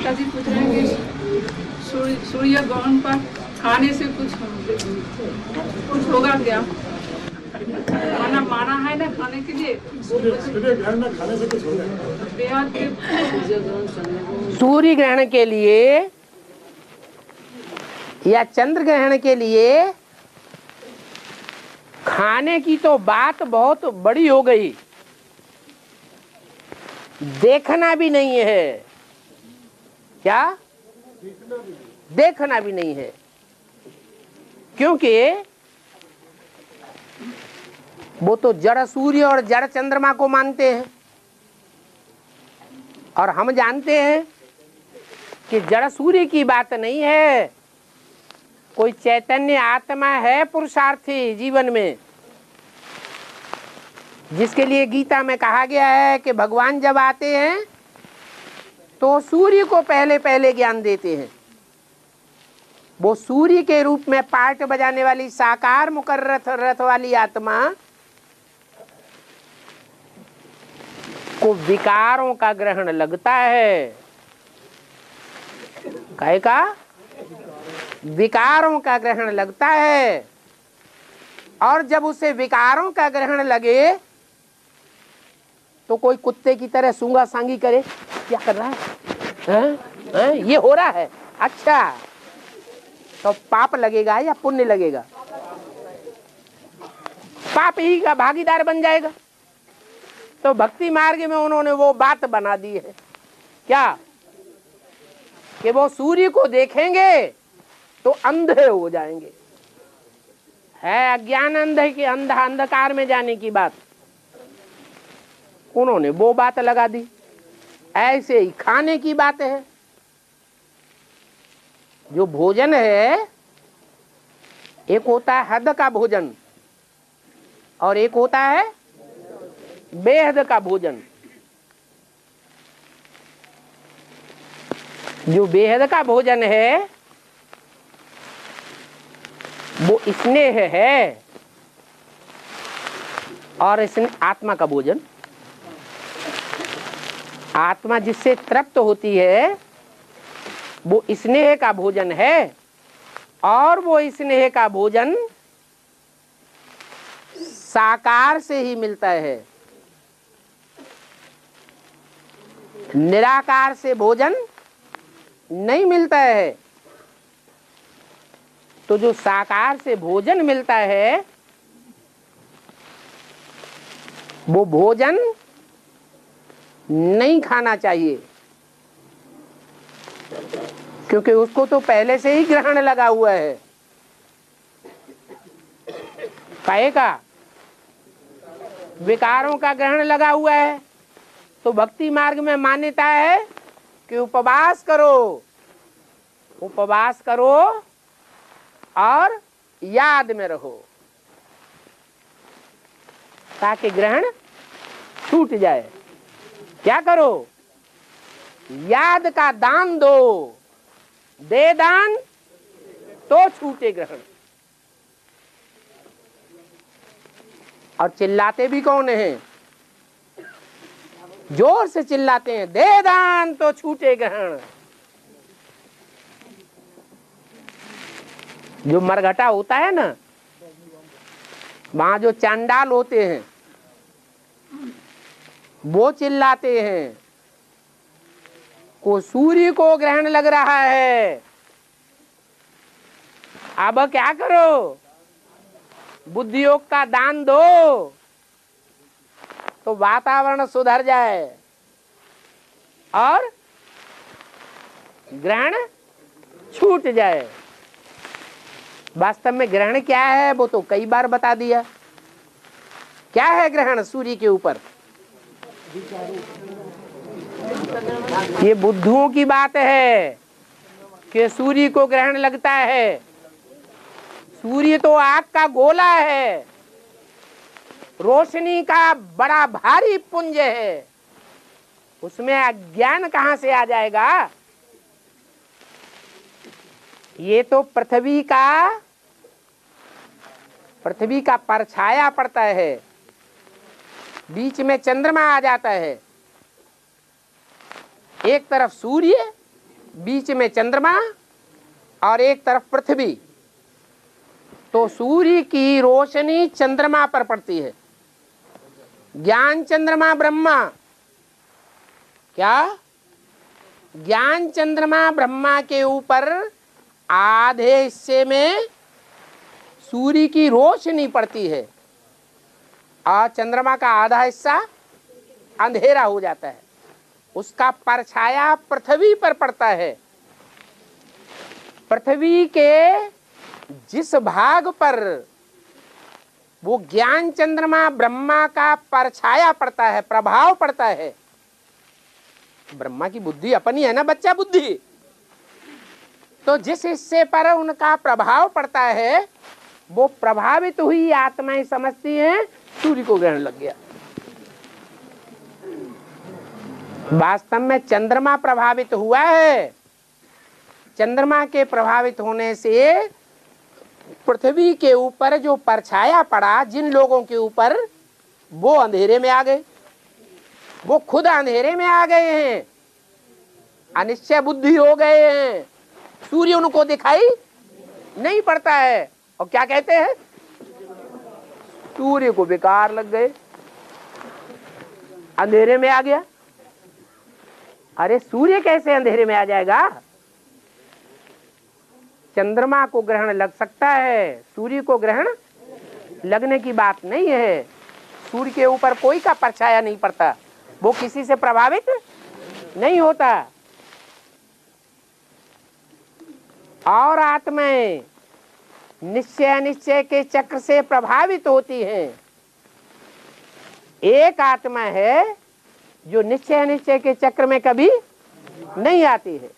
माता जी पूछ रहे हैं कि सूर्य ग्रहण पर खाने से कुछ होगा क्या? खाना माना है ना खाने के लिए। सूर्य ग्रहण में खाने से कुछ होगा? सूर्य ग्रहण के लिए या चंद्र ग्रहण के लिए खाने की तो बात बहुत बड़ी हो गई, देखना भी नहीं है। क्या? देखना भी नहीं है, क्योंकि वो तो जड़ सूर्य और जड़ चंद्रमा को मानते हैं, और हम जानते हैं कि जड़ सूर्य की बात नहीं है। कोई चैतन्य आत्मा है पुरुषार्थी जीवन में, जिसके लिए गीता में कहा गया है कि भगवान जब आते हैं तो सूर्य को पहले पहले ज्ञान देते हैं। वो सूर्य के रूप में पार्ट बजाने वाली साकार मुकर्रर रथ वाली आत्मा को विकारों का ग्रहण लगता है। काहे का? विकारों का ग्रहण लगता है। और जब उसे विकारों का ग्रहण लगे तो कोई कुत्ते की तरह सूंगा सांगी करे, क्या कर रहा है? ये हो रहा है, अच्छा तो पाप लगेगा या पुण्य लगेगा? पाप ही का भागीदार बन जाएगा। तो भक्ति मार्ग में उन्होंने वो बात बना दी है, क्या कि वो सूर्य को देखेंगे तो अंधे हो जाएंगे। है अज्ञान अंधे की अंधकार में जाने की बात, उन्होंने वो बात लगा दी। ऐसे ही खाने की बात है। जो भोजन है, एक होता है हद का भोजन और एक होता है बेहद का भोजन। जो बेहद का भोजन है वो स्नेह है, और आत्मा का भोजन, आत्मा जिससे तृप्त होती है वो स्नेह का भोजन है। और वो स्नेह का भोजन साकार से ही मिलता है, निराकार से भोजन नहीं मिलता है। तो जो साकार से भोजन मिलता है वो भोजन नहीं खाना चाहिए, क्योंकि उसको तो पहले से ही ग्रहण लगा हुआ है। काहे का? विकारों का ग्रहण लगा हुआ है। तो भक्ति मार्ग में मान्यता है कि उपवास करो, उपवास करो और याद में रहो, ताकि ग्रहण छूट जाए। क्या करो? याद का दान दो, दे दान तो छूटे ग्रहण। और चिल्लाते भी कौन हैं? जोर से चिल्लाते हैं, दे दान तो छूटे ग्रहण। जो मरघटा होता है ना, वहां जो चांडाल होते हैं वो चिल्लाते हैं को सूर्य को ग्रहण लग रहा है, अब क्या करो? बुद्धि योग का दान दो तो वातावरण सुधर जाए और ग्रहण छूट जाए। वास्तव में ग्रहण क्या है वो तो कई बार बता दिया। क्या है ग्रहण सूर्य के ऊपर? ये बुद्धुओं की बात है कि सूर्य को ग्रहण लगता है। सूर्य तो आग का गोला है, रोशनी का बड़ा भारी पुंज है, उसमें अज्ञान कहां से आ जाएगा? ये तो पृथ्वी का परछाया पड़ता है, बीच में चंद्रमा आ जाता है, एक तरफ सूर्य बीच में चंद्रमा और एक तरफ पृथ्वी। तो सूर्य की रोशनी चंद्रमा पर पड़ती है। ज्ञान चंद्रमा ब्रह्मा, क्या ज्ञान चंद्रमा ब्रह्मा के ऊपर आधे हिस्से में सूर्य की रोशनी पड़ती है और चंद्रमा का आधा हिस्सा अंधेरा हो जाता है। उसका परछाया पृथ्वी पर पड़ता है। पृथ्वी के जिस भाग पर वो ज्ञान चंद्रमा ब्रह्मा का परछाया पड़ता है, प्रभाव पड़ता है, ब्रह्मा की बुद्धि अपनी है ना, बच्चा बुद्धि, तो जिस हिस्से पर उनका प्रभाव पड़ता है वो प्रभावित हुई आत्माएं समझती हैं सूर्य को ग्रहण लग गया। वास्तव में चंद्रमा प्रभावित हुआ है। चंद्रमा के प्रभावित होने से पृथ्वी के ऊपर जो परछाया पड़ा जिन लोगों के ऊपर, वो अंधेरे में आ गए, वो खुद अंधेरे में आ गए हैं, अनिश्चय बुद्धि हो गए हैं, सूर्य उनको दिखाई नहीं पड़ता है। और क्या कहते हैं, सूर्य को बेकार लग गए, अंधेरे में आ गया। अरे सूर्य कैसे अंधेरे में आ जाएगा? चंद्रमा को ग्रहण लग सकता है, सूर्य को ग्रहण लगने की बात नहीं है। सूर्य के ऊपर कोई का परछाया नहीं पड़ता, वो किसी से प्रभावित नहीं होता। और आत्माएं निश्चय अनिश्चय के चक्र से प्रभावित होती हैं। एक आत्मा है जो निश्चय अनिश्चय के चक्र में कभी नहीं आती है।